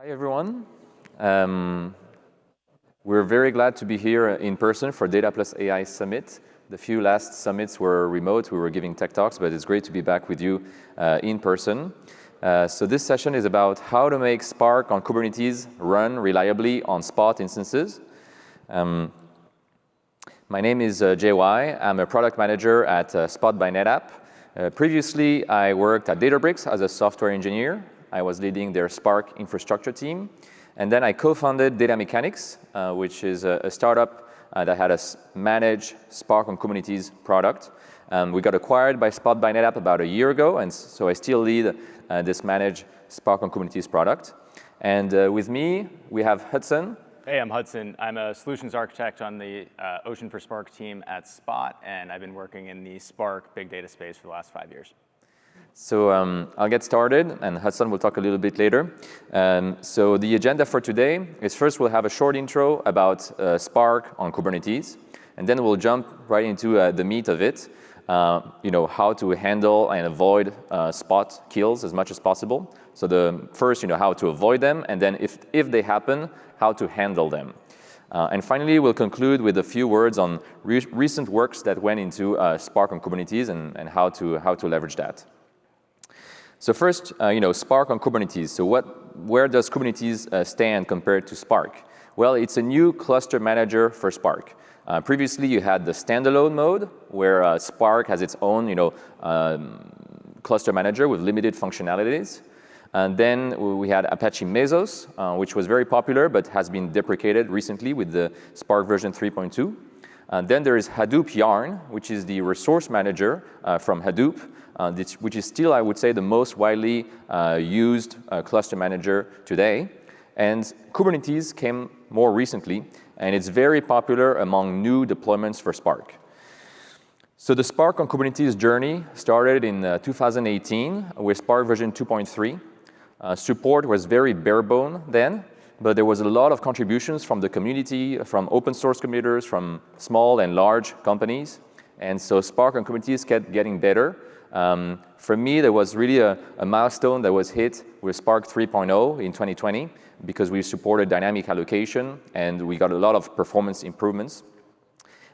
Hi, everyone. We're very glad to be here in person for Data+AI Summit. The few last summits were remote. We were giving tech talks, but it's great to be back with you in person. So this session is about how to make Spark on Kubernetes run reliably on Spot instances. My name is JY. I'm a product manager at Spot by NetApp. Previously, I worked at Databricks as a software engineer. I was leading their Spark infrastructure team. And then I co-founded Data Mechanics, which is a startup that had a managed Spark on Kubernetes product. We got acquired by Spot by NetApp about a year ago, and so I still lead this managed Spark on Kubernetes product. And with me, we have Hudson. Hey, I'm Hudson. I'm a solutions architect on the Ocean for Spark team at Spot, and I've been working in the Spark big data space for the last 5 years. So I'll get started, and Hudson will talk a little bit later. So the agenda for today is first we'll have a short intro about Spark on Kubernetes, and then we'll jump right into the meat of it, how to handle and avoid spot kills as much as possible. So the first, how to avoid them, and then if they happen, how to handle them. And finally, we'll conclude with a few words on recent works that went into Spark on Kubernetes and how to leverage that. So first, Spark on Kubernetes. So where does Kubernetes stand compared to Spark? Well, it's a new cluster manager for Spark. Previously, you had the standalone mode, where Spark has its own, cluster manager with limited functionalities. And then we had Apache Mesos, which was very popular, but has been deprecated recently with the Spark version 3.2. And then there is Hadoop Yarn, which is the resource manager from Hadoop, which is still, I would say, the most widely used cluster manager today. And Kubernetes came more recently, and it's very popular among new deployments for Spark. So the Spark on Kubernetes journey started in 2018 with Spark version 2.3. Support was very bare bone then, but there was a lot of contributions from the community, from open source contributors, from small and large companies. And so Spark on Kubernetes kept getting better. For me, there was really a milestone that was hit with Spark 3.0 in 2020 because we supported dynamic allocation and we got a lot of performance improvements.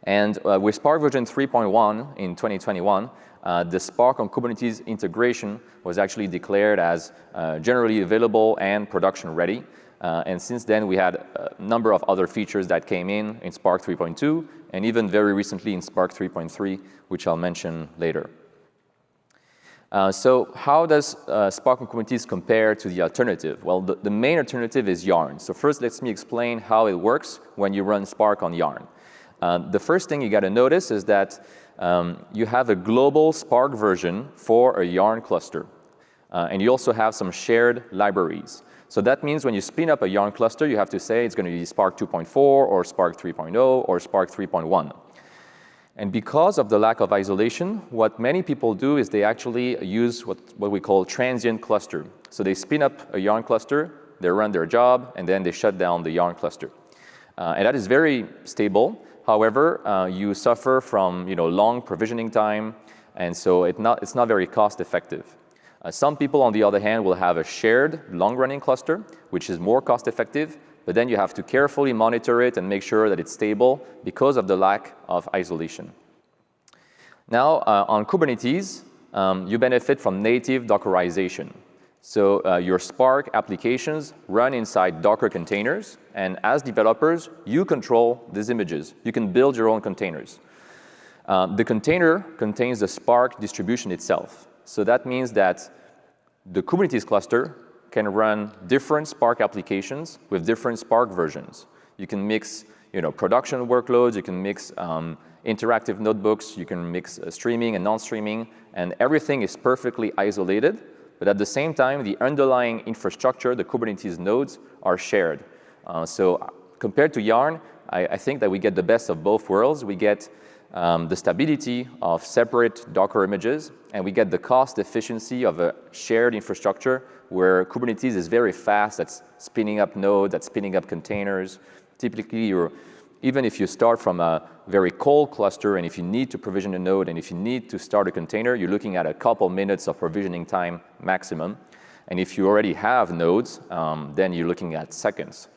And with Spark version 3.1 in 2021, the Spark on Kubernetes integration was actually declared as generally available and production ready. And since then, we had a number of other features that came in Spark 3.2, and even very recently in Spark 3.3, which I'll mention later. So how does Spark on Kubernetes compare to the alternative? Well, the main alternative is Yarn. So first, let me explain how it works when you run Spark on Yarn. The first thing you got to notice is that you have a global Spark version for a Yarn cluster. And you also have some shared libraries. So that means when you spin up a Yarn cluster, you have to say it's going to be Spark 2.4 or Spark 3.0 or Spark 3.1. And because of the lack of isolation, what many people do is they actually use what we call transient cluster. So they spin up a Yarn cluster, they run their job, and then they shut down the Yarn cluster. And that is very stable. However, you suffer from long provisioning time, and so it's not very cost effective. Some people, on the other hand, will have a shared long-running cluster, which is more cost-effective, but then you have to carefully monitor it and make sure that it's stable because of the lack of isolation. Now, on Kubernetes, you benefit from native Dockerization. So your Spark applications run inside Docker containers, and as developers, you control these images. You can build your own containers. The container contains the Spark distribution itself. So that means that the Kubernetes cluster can run different Spark applications with different Spark versions. You can mix production workloads, you can mix interactive notebooks, you can mix streaming and non-streaming, and everything is perfectly isolated. But at the same time, the underlying infrastructure, the Kubernetes nodes, are shared. So compared to Yarn, I think that we get the best of both worlds. We get the stability of separate Docker images, and we get the cost efficiency of a shared infrastructure where Kubernetes is very fast at spinning up nodes, at spinning up containers. Typically, even if you start from a very cold cluster, and if you need to provision a node, and if you need to start a container, you're looking at a couple minutes of provisioning time maximum. And if you already have nodes, then you're looking at seconds.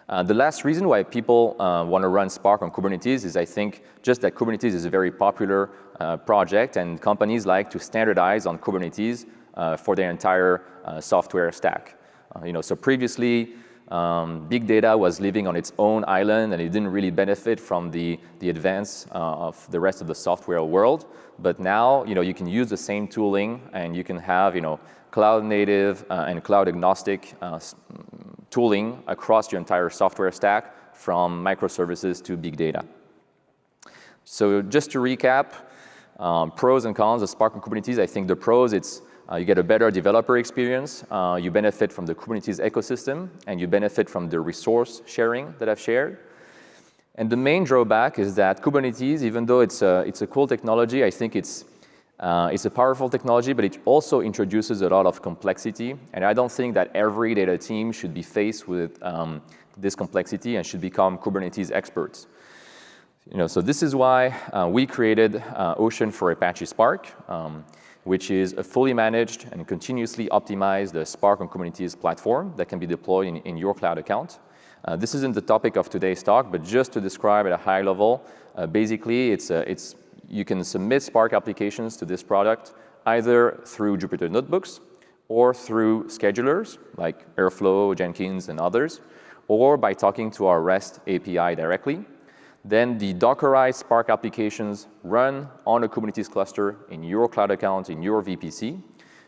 The last reason why people want to run Spark on Kubernetes is I think just that Kubernetes is a very popular project, and companies like to standardize on Kubernetes for their entire software stack. So previously, big data was living on its own island, and it didn't really benefit from the advance of the rest of the software world. But now, you can use the same tooling, and you can have, cloud native and cloud agnostic tooling across your entire software stack, from microservices to big data. So just to recap, pros and cons of Spark on Kubernetes. I think the pros, it's you get a better developer experience, you benefit from the Kubernetes ecosystem, and you benefit from the resource sharing that I've shared. And the main drawback is that Kubernetes, even though it's a cool technology, I think it's a powerful technology, but it also introduces a lot of complexity. And I don't think that every data team should be faced with this complexity and should become Kubernetes experts. So this is why we created Ocean for Apache Spark, which is a fully managed and continuously optimized Spark on Kubernetes platform that can be deployed in your cloud account. This isn't the topic of today's talk, but just to describe at a high level, basically you can submit Spark applications to this product either through Jupyter Notebooks or through schedulers like Airflow, Jenkins, and others, or by talking to our REST API directly. Then the Dockerized Spark applications run on a Kubernetes cluster in your cloud account, in your VPC.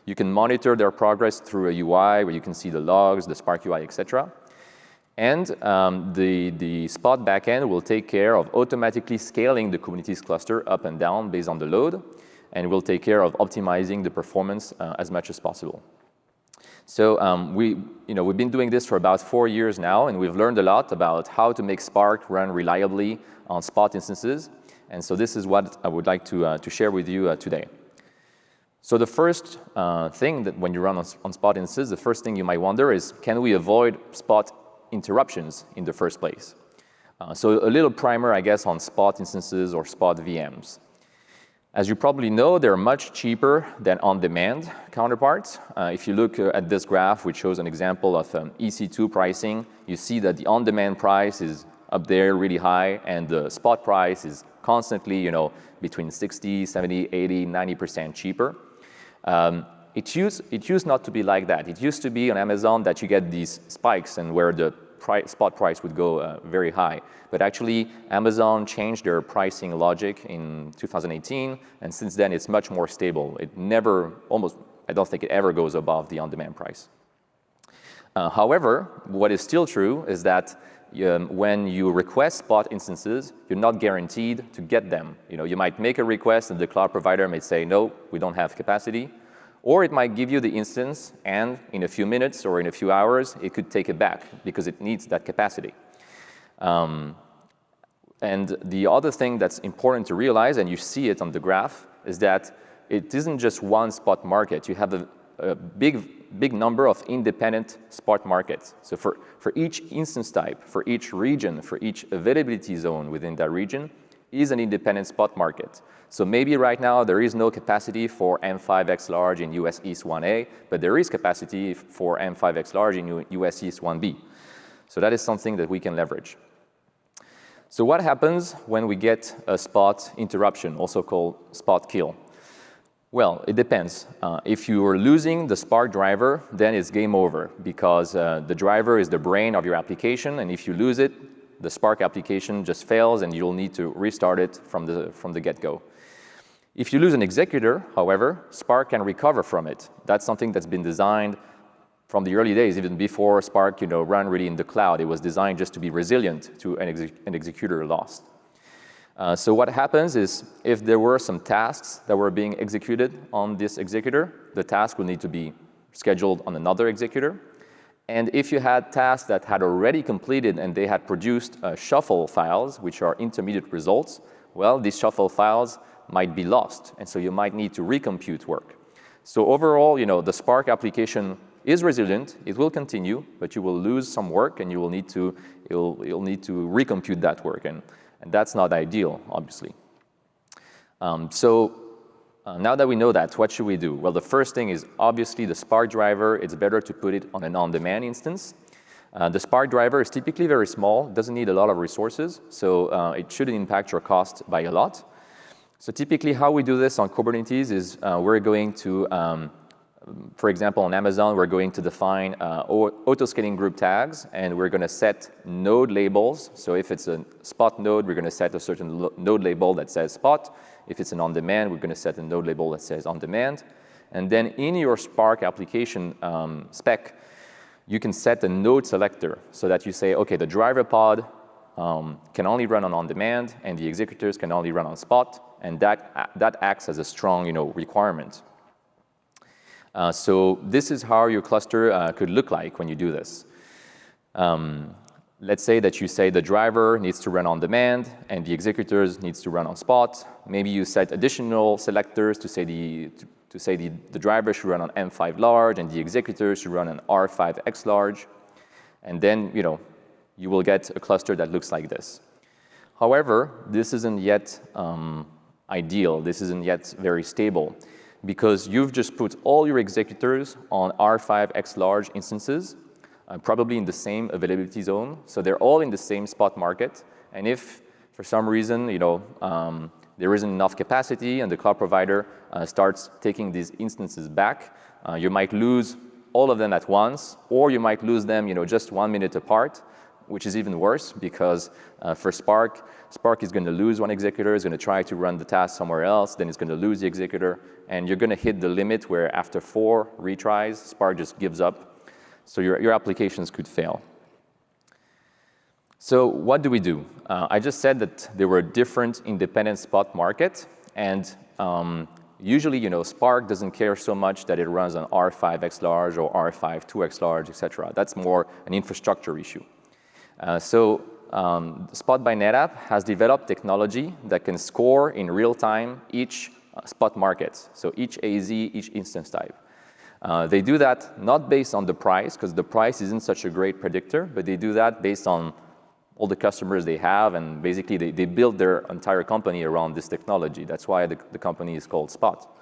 You can monitor their progress through a UI where you can see the logs, the Spark UI, etc. And the Spot backend will take care of automatically scaling the Kubernetes cluster up and down based on the load, and will take care of optimizing the performance as much as possible. So we've been doing this for about 4 years now, and we've learned a lot about how to make Spark run reliably on Spot instances. And so this is what I would like to share with you today. So the first thing that when you run on Spot instances, the first thing you might wonder is, can we avoid Spot interruptions in the first place? So a little primer, I guess, on Spot instances or Spot VMs. As you probably know, they're much cheaper than on-demand counterparts. If you look at this graph, which shows an example of EC2 pricing, you see that the on-demand price is up there really high, and the spot price is constantly, between 60, 70, 80, 90% cheaper. It used not to be like that. It used to be on Amazon that you get these spikes and where the spot price would go very high. But actually, Amazon changed their pricing logic in 2018, and since then it's much more stable. It never, I don't think it ever goes above the on-demand price. However, what is still true is that when you request Spot instances, you're not guaranteed to get them. You might make a request and the cloud provider may say, no, we don't have capacity. Or it might give you the instance, and in a few minutes or in a few hours, it could take it back because it needs that capacity. And the other thing that's important to realize, and you see it on the graph, is that it isn't just one spot market. You have a big number of independent spot markets. So for each instance type, for each region, for each availability zone within that region is an independent spot market. So maybe right now there is no capacity for M5X large in US East 1A, but there is capacity for M5X large in US East 1B. So that is something that we can leverage. So what happens when we get a spot interruption, also called spot kill? Well, it depends. If you are losing the Spark driver, then it's game over, because the driver is the brain of your application, and if you lose it, the Spark application just fails and you'll need to restart it from the get-go. If you lose an executor, however, Spark can recover from it. That's something that's been designed from the early days, even before Spark ran really in the cloud. It was designed just to be resilient to an executor lost. So what happens is, if there were some tasks that were being executed on this executor, the task will need to be scheduled on another executor. And if you had tasks that had already completed and they had produced shuffle files, which are intermediate results, well, these shuffle files might be lost, and so you might need to recompute work. So overall, the Spark application is resilient. It will continue, but you will lose some work, and you'll need to recompute that work, and that's not ideal, obviously. So now that we know that, what should we do? Well, the first thing is obviously the Spark driver. It's better to put it on an on-demand instance. The Spark driver is typically very small, doesn't need a lot of resources, so it shouldn't impact your cost by a lot. So typically how we do this on Kubernetes is we're going to, for example, on Amazon, we're going to define autoscaling group tags, and we're going to set node labels. So if it's a Spot node, we're going to set a certain node label that says Spot. If it's an on-demand, we're going to set a node label that says on-demand. And then in your Spark application spec, you can set a node selector so that you say, OK, the driver pod can only run on-demand, and the executors can only run on Spot. And that acts as a strong requirement. So this is how your cluster could look like when you do this. Let's say that you say the driver needs to run on demand and the executors needs to run on Spot. Maybe you set additional selectors to say the driver should run on M5 large and the executors should run on R5X large. And then you will get a cluster that looks like this. However, this isn't yet ideal. This isn't yet very stable, because you've just put all your executors on R5X large instances, probably in the same availability zone. So they're all in the same spot market. And if, for some reason, there isn't enough capacity and the cloud provider starts taking these instances back, you might lose all of them at once, or you might lose them just 1 minute apart, which is even worse, because for Spark is going to lose one executor, is going to try to run the task somewhere else, then it's going to lose the executor, and you're going to hit the limit where after 4 retries, Spark just gives up. So your applications could fail. So what do we do? I just said that there were different independent spot markets, and usually, Spark doesn't care so much that it runs on R5X large or R5 2X large, etc. That's more an infrastructure issue. Spot by NetApp has developed technology that can score in real time each spot market, so each AZ, each instance type. They do that not based on the price, because the price isn't such a great predictor, but they do that based on all the customers they have, and basically they build their entire company around this technology. That's why the company is called Spot.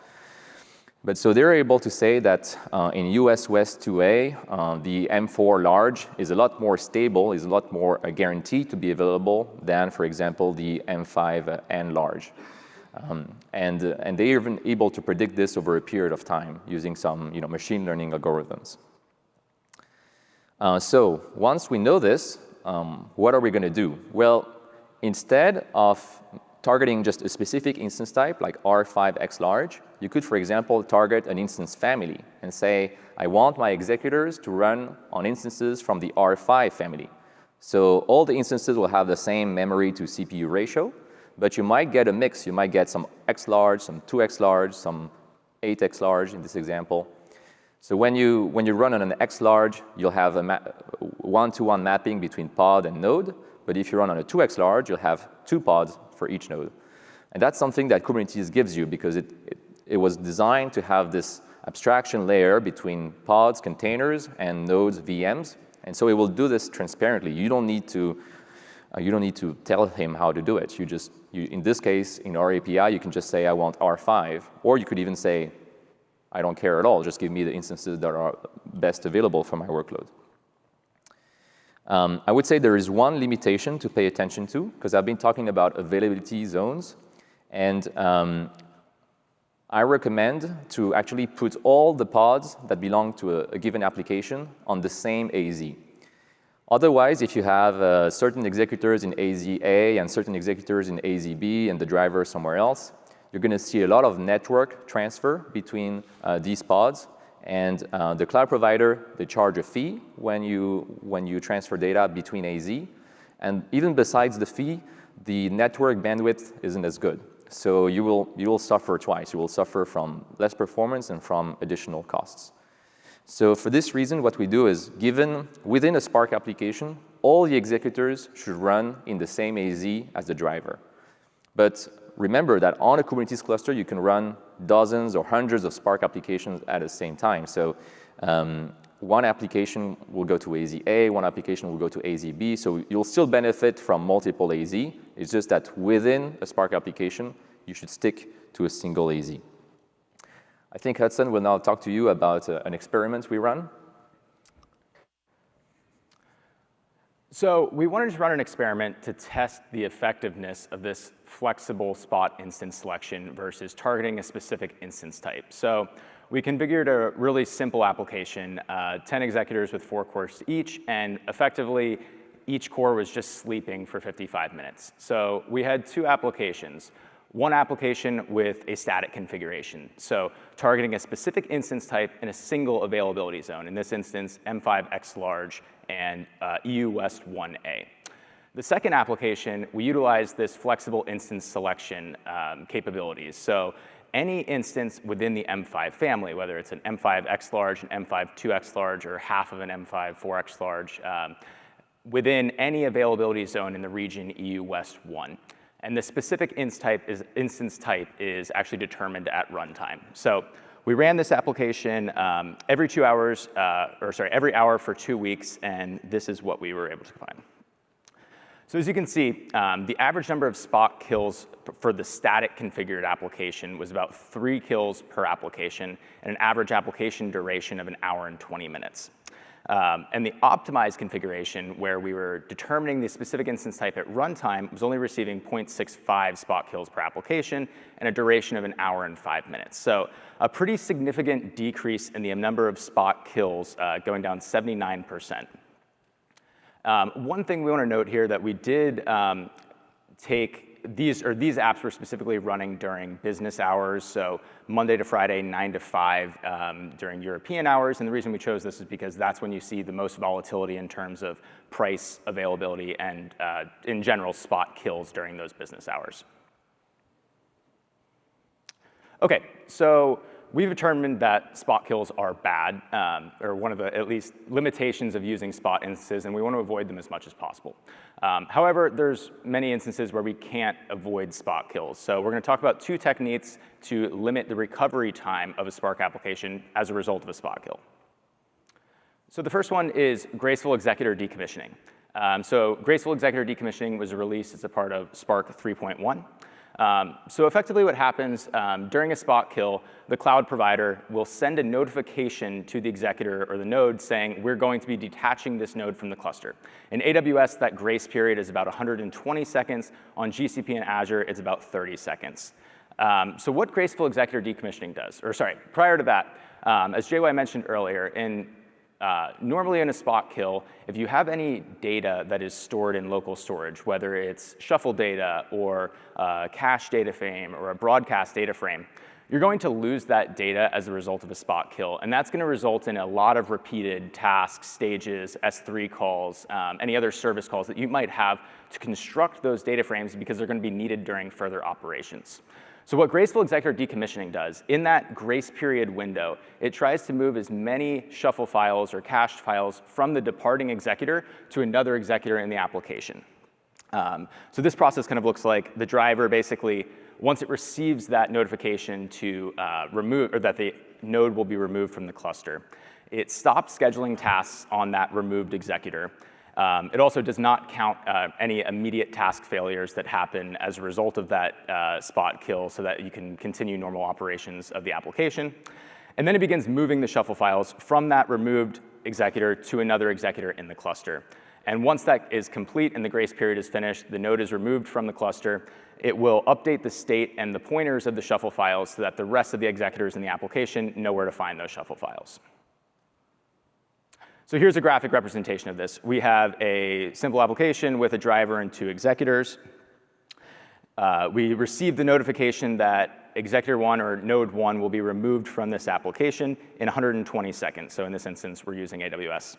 But so they're able to say that in US West 2A, the M4 large is a lot more stable, is a lot more guaranteed to be available than, for example, the M5N large. And they're even able to predict this over a period of time using some machine learning algorithms. So once we know this, what are we going to do? Well, instead of targeting just a specific instance type like R5X large, you could, for example, target an instance family and say, I want my executors to run on instances from the R5 family. So all the instances will have the same memory to CPU ratio, but you might get a mix. You might get some X large, some 2X large, some 8X large in this example. So when you run on an X large, you'll have a one-to-one mapping between pod and node. But if you run on a 2X large, you'll have 2 pods for each node. And that's something that Kubernetes gives you, because it was designed to have this abstraction layer between pods, containers, and nodes, VMs. And so it will do this transparently. You don't need to tell him how to do it. In this case, in our API, you can just say, I want R5. Or you could even say, I don't care at all. Just give me the instances that are best available for my workload. I would say there is one limitation to pay attention to, because I've been talking about availability zones. And I recommend to actually put all the pods that belong to a given application on the same AZ. Otherwise, if you have certain executors in AZ-A and certain executors in AZ-B and the driver somewhere else, you're going to see a lot of network transfer between these pods. And the cloud provider, they charge a fee when you transfer data between AZ. And even besides the fee, the network bandwidth isn't as good. So you will suffer twice. You will suffer from less performance and from additional costs. So for this reason, what we do is, within a Spark application, all the executors should run in the same AZ as the driver. But remember that on a Kubernetes cluster, you can run dozens or hundreds of Spark applications at the same time. So one application will go to AZ-A, one application will go to AZ-B. So you'll still benefit from multiple AZ. It's just that within a Spark application, you should stick to a single AZ. I think Hudson will now talk to you about an experiment we run. So we wanted to run an experiment to test the effectiveness of this flexible spot instance selection versus targeting a specific instance type. So we configured a really simple application, 10 executors with 4 cores each, and effectively each core was just sleeping for 55 minutes. So we had 2 applications. One application with a static configuration, so targeting a specific instance type in a single availability zone, in this instance, M5X large and EU West 1A. The second application, we utilized this flexible instance selection capabilities. So any instance within the M5 family, whether it's an M5X large, an M5 2X large, or half of an M5 4X large, within any availability zone in the region EU West 1. And the specific instance type is actually determined at runtime. So we ran this application every hour for 2 weeks, and this is what we were able to find. So as you can see, the average number of spot kills for the static configured application was about 3 kills per application, and an average application duration of 1 hour and 20 minutes. And the optimized configuration, where we were determining the specific instance type at runtime, was only receiving 0.65 spot kills per application and a duration of 1 hour and 5 minutes. So a pretty significant decrease in the number of spot kills, going down 79%. One thing we want to note here that we did take these apps were specifically running during business hours, so Monday to Friday, 9 to 5 during European hours. And the reason we chose this is because that's when you see the most volatility in terms of price, availability, and in general, spot kills during those business hours. OK, so we've determined that spot kills are bad, or one of the, at least, limitations of using spot instances, and we want to avoid them as much as possible. However, there's many instances where we can't avoid spot kills. So we're going to talk about 2 techniques to limit the recovery time of a Spark application as a result of a spot kill. So the first one is Graceful Executor Decommissioning. So Graceful Executor Decommissioning was released as a part of Spark 3.1. So effectively what happens during a spot kill, the cloud provider will send a notification to the executor or the node saying, we're going to be detaching this node from the cluster. In AWS, that grace period is about 120 seconds. On GCP and Azure, it's about 30 seconds. So what Graceful Executor Decommissioning does, or sorry, prior to that, as JY mentioned earlier, normally in a spot kill, if you have any data that is stored in local storage, whether it's shuffle data or a cache data frame or a broadcast data frame, you're going to lose that data as a result of a spot kill. And that's going to result in a lot of repeated tasks, stages, S3 calls, any other service calls that you might have to construct those data frames because they're going to be needed during further operations. So what Graceful Executor Decommissioning does, in that grace period window, it tries to move as many shuffle files or cached files from the departing executor to another executor in the application. So this process kind of looks like the driver basically, once it receives that notification to remove, or that the node will be removed from the cluster, it stops scheduling tasks on that removed executor. It also does not count any immediate task failures that happen as a result of that spot kill so that you can continue normal operations of the application. And then it begins moving the shuffle files from that removed executor to another executor in the cluster. And once that is complete and the grace period is finished, the node is removed from the cluster. It will update the state and the pointers of the shuffle files so that the rest of the executors in the application know where to find those shuffle files. So here's a graphic representation of this. We have a simple application with a driver and 2 executors. We receive the notification that executor 1 or node 1 will be removed from this application in 120 seconds. So in this instance, we're using AWS.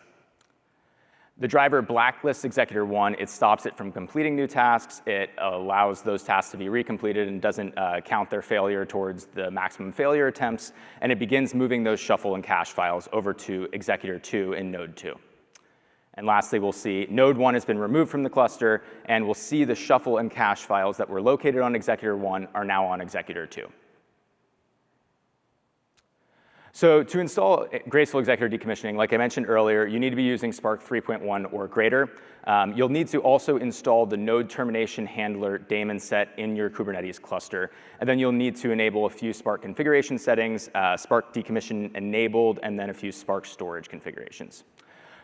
The driver blacklists executor 1. It stops it from completing new tasks. It allows those tasks to be recompleted and doesn't count their failure towards the maximum failure attempts. And it begins moving those shuffle and cache files over to executor 2 in node 2. And lastly, we'll see node 1 has been removed from the cluster, and we'll see the shuffle and cache files that were located on executor 1 are now on executor 2. So to install Graceful Executor Decommissioning, like I mentioned earlier, you need to be using Spark 3.1 or greater. You'll need to also install the node termination handler daemon set in your Kubernetes cluster. And then you'll need to enable a few Spark configuration settings, Spark decommission enabled, and then a few Spark storage configurations.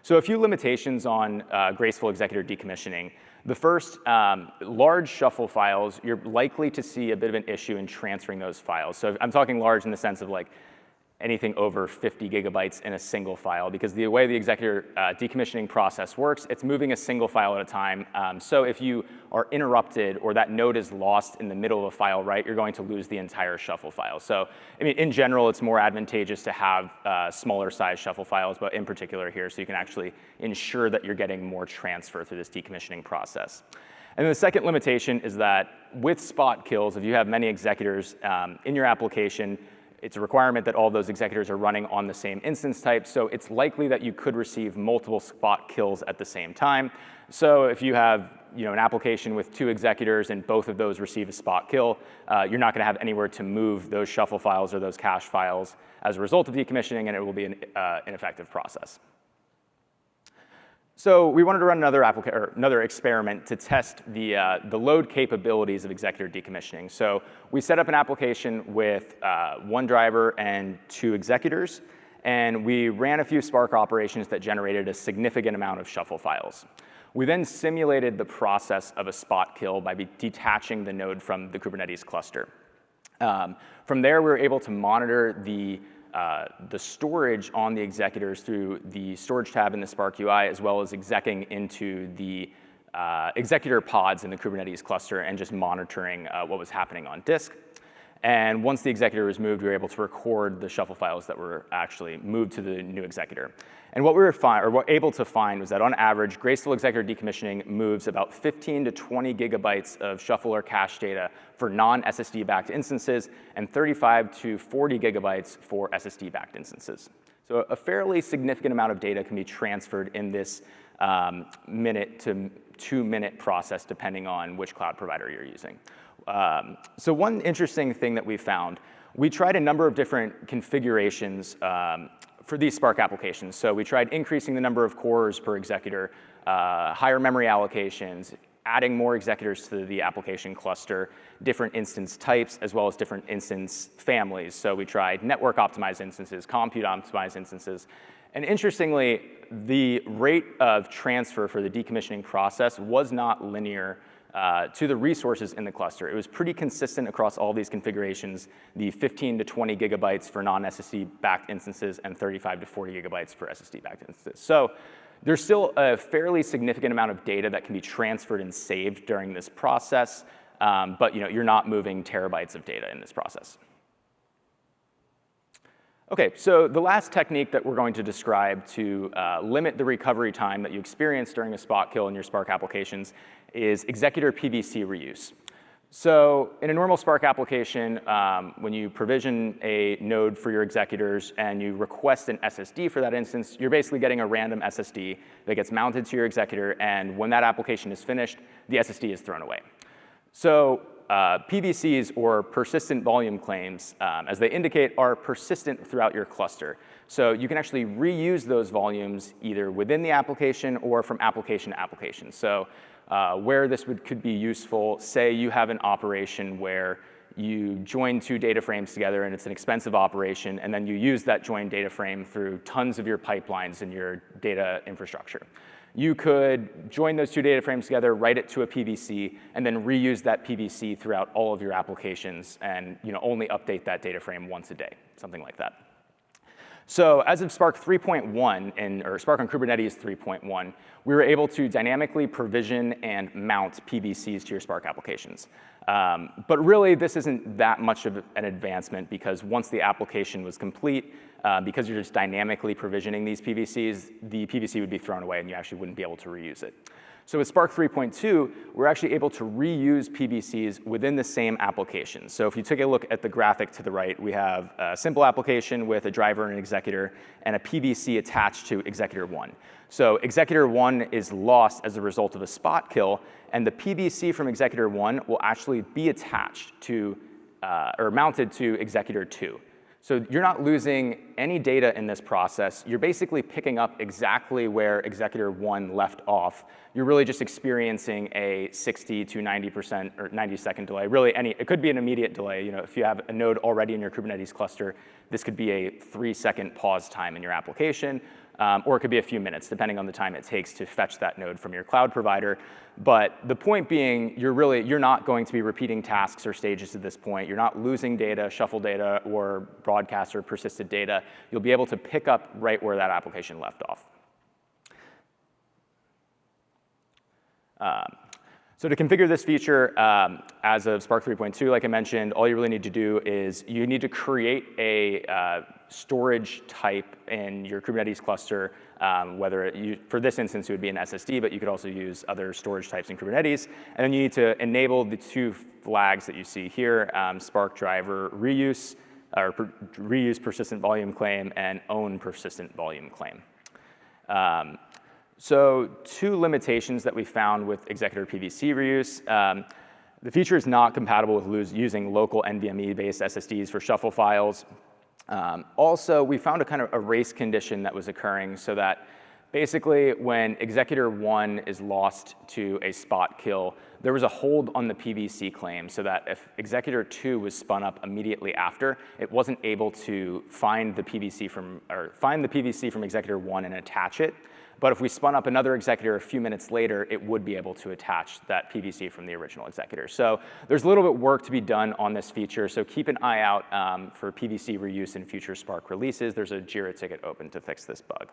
So a few limitations on Graceful Executor Decommissioning. The first, large shuffle files, you're likely to see a bit of an issue in transferring those files. So I'm talking large in the sense of like anything over 50 gigabytes in a single file, because the way the Executor decommissioning process works, it's moving a single file at a time. So if you are interrupted or that node is lost in the middle of a file write, you're going to lose the entire shuffle file. So I mean, in general, it's more advantageous to have smaller size shuffle files, but in particular here, so you can actually ensure that you're getting more transfer through this decommissioning process. And the second limitation is that with spot kills, if you have many executors in your application, it's a requirement that all those executors are running on the same instance type, so it's likely that you could receive multiple spot kills at the same time. So if you have an application with 2 executors and both of those receive a spot kill, you're not going to have anywhere to move those shuffle files or those cache files as a result of decommissioning, and it will be an ineffective process. So we wanted to run another experiment to test the load capabilities of Executor decommissioning. So we set up an application with 1 driver and 2 executors, and we ran a few Spark operations that generated a significant amount of shuffle files. We then simulated the process of a spot kill by detaching the node from the Kubernetes cluster. From there, we were able to monitor the storage on the executors through the storage tab in the Spark UI, as well as execing into the executor pods in the Kubernetes cluster and just monitoring what was happening on disk. And once the executor was moved, we were able to record the shuffle files that were actually moved to the new executor. And what we were able to find was that on average, Graceful Executor Decommissioning moves about 15 to 20 gigabytes of shuffle or cache data for non-SSD backed instances and 35 to 40 gigabytes for SSD backed instances. So a fairly significant amount of data can be transferred in this minute to 2-minute process, depending on which cloud provider you're using. So one interesting thing that we found, we tried a number of different configurations for these Spark applications. So we tried increasing the number of cores per executor, higher memory allocations, adding more executors to the application cluster, different instance types, as well as different instance families. So we tried network optimized instances, compute optimized instances. And interestingly, the rate of transfer for the decommissioning process was not linear to the resources in the cluster. It was pretty consistent across all these configurations, the 15 to 20 gigabytes for non-SSD backed instances and 35 to 40 gigabytes for SSD backed instances. So there's still a fairly significant amount of data that can be transferred and saved during this process, but you're not moving terabytes of data in this process. OK, so the last technique that we're going to describe to limit the recovery time that you experience during a spot kill in your Spark applications is executor PVC reuse. So in a normal Spark application, when you provision a node for your executors and you request an SSD for that instance, you're basically getting a random SSD that gets mounted to your executor, and when that application is finished, the SSD is thrown away. So PVCs, or persistent volume claims, as they indicate, are persistent throughout your cluster. So you can actually reuse those volumes either within the application or from application to application. So where this could be useful, say you have an operation where you join 2 data frames together and it's an expensive operation, and then you use that joined data frame through tons of your pipelines in your data infrastructure. You could join those 2 data frames together, write it to a PVC, and then reuse that PVC throughout all of your applications and only update that data frame once a day, something like that. So as of Spark 3.1, or Spark on Kubernetes 3.1, we were able to dynamically provision and mount PVCs to your Spark applications. But really, this isn't that much of an advancement, because once the application was complete, because you're just dynamically provisioning these PVCs, the PVC would be thrown away and you actually wouldn't be able to reuse it. So with Spark 3.2, we're actually able to reuse PVCs within the same application. So if you take a look at the graphic to the right, we have a simple application with a driver and an executor and a PVC attached to executor 1. So executor 1 is lost as a result of a spot kill, and the PVC from executor 1 will actually be attached to or mounted to executor 2. So you're not losing any data in this process. You're basically picking up exactly where Executor 1 left off. You're really just experiencing a 60 to 90% or 90-second delay. Really, it could be an immediate delay. If you have a node already in your Kubernetes cluster, this could be a 3-second pause time in your application. Or it could be a few minutes, depending on the time it takes to fetch that node from your cloud provider. But the point being, you're not going to be repeating tasks or stages at this point. You're not losing data, shuffle data, or broadcast or persisted data. You'll be able to pick up right where that application left off. So to configure this feature as of Spark 3.2, like I mentioned, all you really need to do is you need to create a storage type in your Kubernetes cluster, for this instance, it would be an SSD, but you could also use other storage types in Kubernetes. And then you need to enable the 2 flags that you see here, Spark driver reuse, or reuse persistent volume claim, and own persistent volume claim. So 2 limitations that we found with Executor PVC reuse. The feature is not compatible with using local NVMe-based SSDs for shuffle files. Also, we found a kind of a race condition that was occurring so that basically when Executor 1 is lost to a spot kill, there was a hold on the PVC claim so that if Executor 2 was spun up immediately after, it wasn't able to find the PVC from Executor 1 and attach it. But if we spun up another Executor a few minutes later, it would be able to attach that PVC from the original Executor. So there's a little bit work to be done on this feature. So keep an eye out for PVC reuse in future Spark releases. There's a Jira ticket open to fix this bug.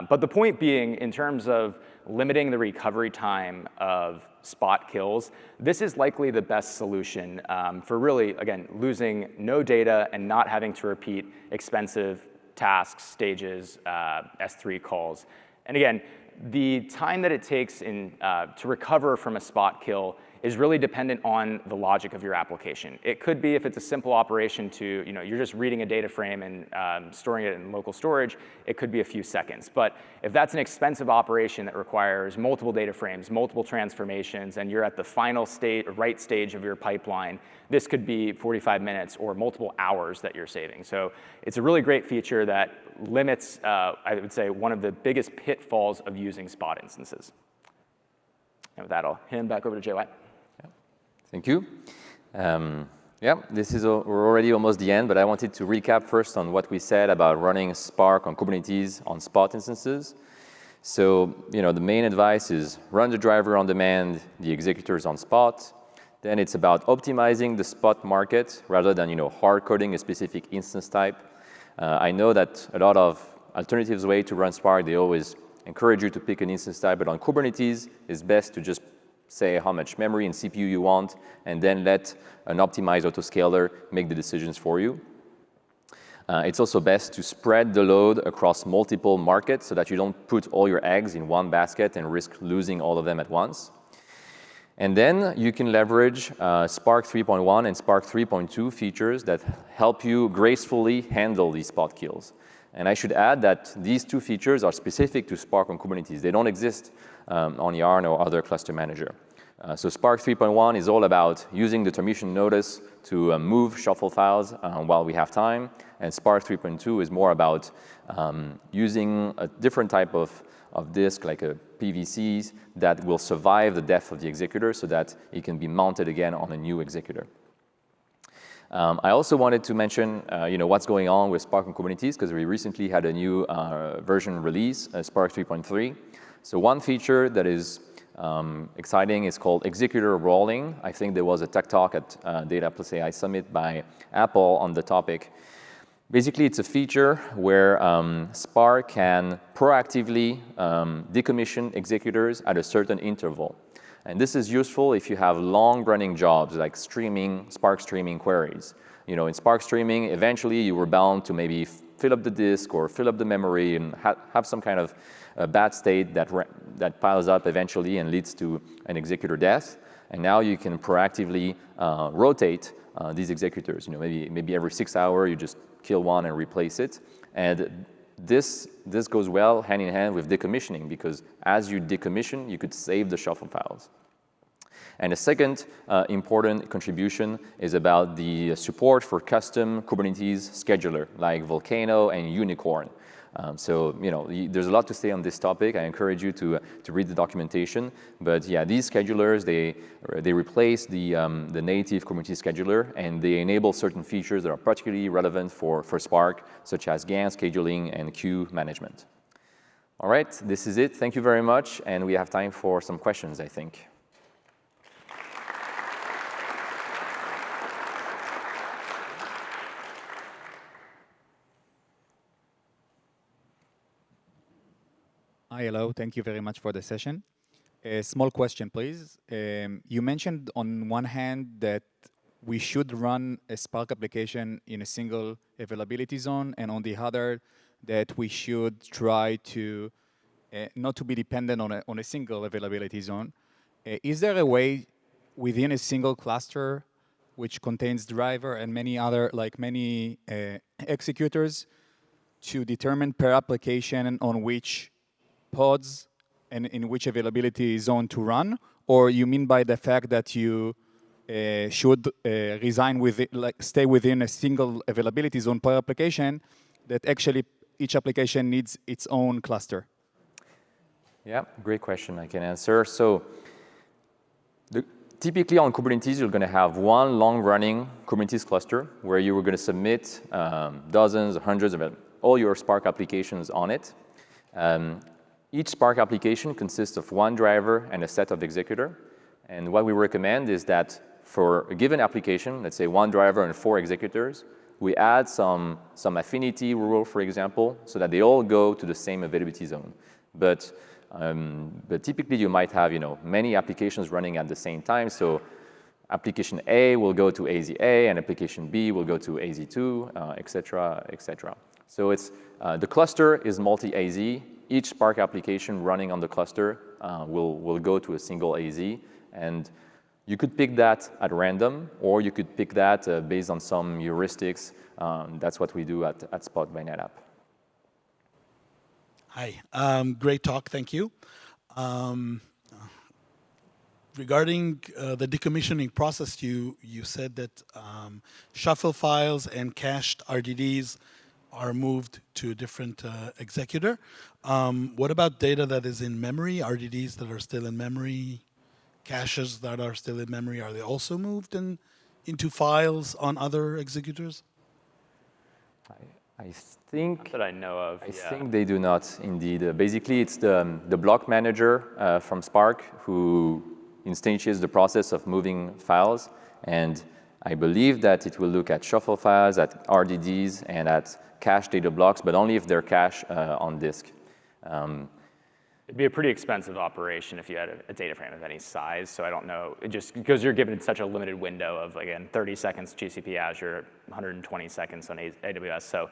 But the point being, in terms of limiting the recovery time of spot kills, this is likely the best solution for really, again, losing no data and not having to repeat expensive tasks, stages, S3 calls. And again, the time that it takes to recover from a spot kill is really dependent on the logic of your application. It could be if it's a simple operation you're just reading a data frame and storing it in local storage, it could be a few seconds. But if that's an expensive operation that requires multiple data frames, multiple transformations, and you're at the final state, or right stage of your pipeline, this could be 45 minutes or multiple hours that you're saving. So it's a really great feature that limits, I would say, one of the biggest pitfalls of using spot instances. And with that, I'll hand back over to JY. Thank you. We're already almost the end, but I wanted to recap first on what we said about running Spark on Kubernetes on spot instances. So, the main advice is run the driver on demand, the executors on spot. Then it's about optimizing the spot market rather than, hard coding a specific instance type. I know that a lot of alternatives way to run Spark, they always encourage you to pick an instance type, but on Kubernetes, it's best to just say how much memory and CPU you want, and then let an optimized autoscaler make the decisions for you. It's also best to spread the load across multiple markets so that you don't put all your eggs in one basket and risk losing all of them at once. And then you can leverage Spark 3.1 and Spark 3.2 features that help you gracefully handle these spot kills. And I should add that these 2 features are specific to Spark on Kubernetes. They don't exist on Yarn or other cluster manager. So Spark 3.1 is all about using the termination notice to move shuffle files while we have time. And Spark 3.2 is more about using a different type of disk, like a PVCs, that will survive the death of the executor so that it can be mounted again on a new executor. I also wanted to mention what's going on with Spark on Kubernetes, because we recently had a new version release, Spark 3.3. So one feature that is exciting is called executor rolling. I think there was a tech talk at Data+AI Summit by Apple on the topic. Basically, it's a feature where Spark can proactively decommission executors at a certain interval. And this is useful if you have long-running jobs like Spark streaming queries. In Spark streaming, eventually you were bound to maybe fill up the disk or fill up the memory and have some kind of bad state that piles up eventually and leads to an executor death. And now you can proactively rotate these executors. Maybe every 6 hours you just kill one and replace it. And this goes well hand in hand with decommissioning, because as you decommission, you could save the shuffle files. And the second important contribution is about the support for custom Kubernetes scheduler, like Volcano and Unicorn. So, there's a lot to say on this topic. I encourage you to read the documentation. But yeah, these schedulers, they replace the native Kubernetes scheduler, and they enable certain features that are particularly relevant for Spark, such as Gantt scheduling and queue management. All right, this is it. Thank you very much. And we have time for some questions, I think. Hi, hello. Thank you very much for the session. A small question, please. You mentioned on one hand that we should run a Spark application in a single availability zone, and on the other, that we should try to not to be dependent on a single availability zone. Is there a way within a single cluster which contains driver and many other, many executors, to determine per application on which pods and in which availability zone to run? Or you mean by the fact that you should stay within a single availability zone per application, that actually each application needs its own cluster? Yeah, great question. I can answer. So typically on Kubernetes, you're going to have one long-running Kubernetes cluster where you are going to submit dozens, hundreds of all your Spark applications on it. Each Spark application consists of one driver and a set of executor. And what we recommend is that for a given application, let's say one driver and 4 executors, we add some affinity rule, for example, so that they all go to the same availability zone. But typically, you might have many applications running at the same time. So application A will go to AZ-A, and application B will go to AZ-2, et cetera, et cetera. So the cluster is multi-AZ. Each Spark application running on the cluster will go to a single AZ. And you could pick that at random, or you could pick that based on some heuristics. That's what we do at Spot by NetApp. Hi, great talk, thank you. Regarding the decommissioning process, you said that shuffle files and cached RDDs are moved to a different executor. What about data that is in memory, RDDs that are still in memory, caches that are still in memory? Are they also moved into files on other executors? I think Not that I know of. I think they do not, indeed. Basically, it's the block manager from Spark who instantiates the process of moving files. And I believe that it will look at shuffle files, at RDDs, and at cache data blocks, but only if they're cached on disk. It'd be a pretty expensive operation if you had a data frame of any size. So I don't know, just because you're given such a limited window of, again, 30 seconds GCP Azure, 120 seconds on AWS. So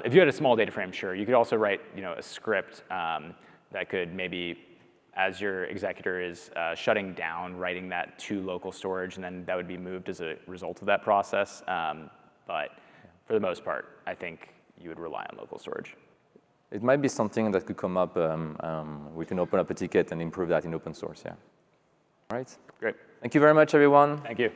if you had a small data frame, sure. You could also write a script that could maybe, as your executor is shutting down, writing that to local storage, and then that would be moved as a result of that process. But for the most part, I think you would rely on local storage. It might be something that could come up. We can open up a ticket and improve that in open source, yeah. All right? Great. Thank you very much, everyone. Thank you.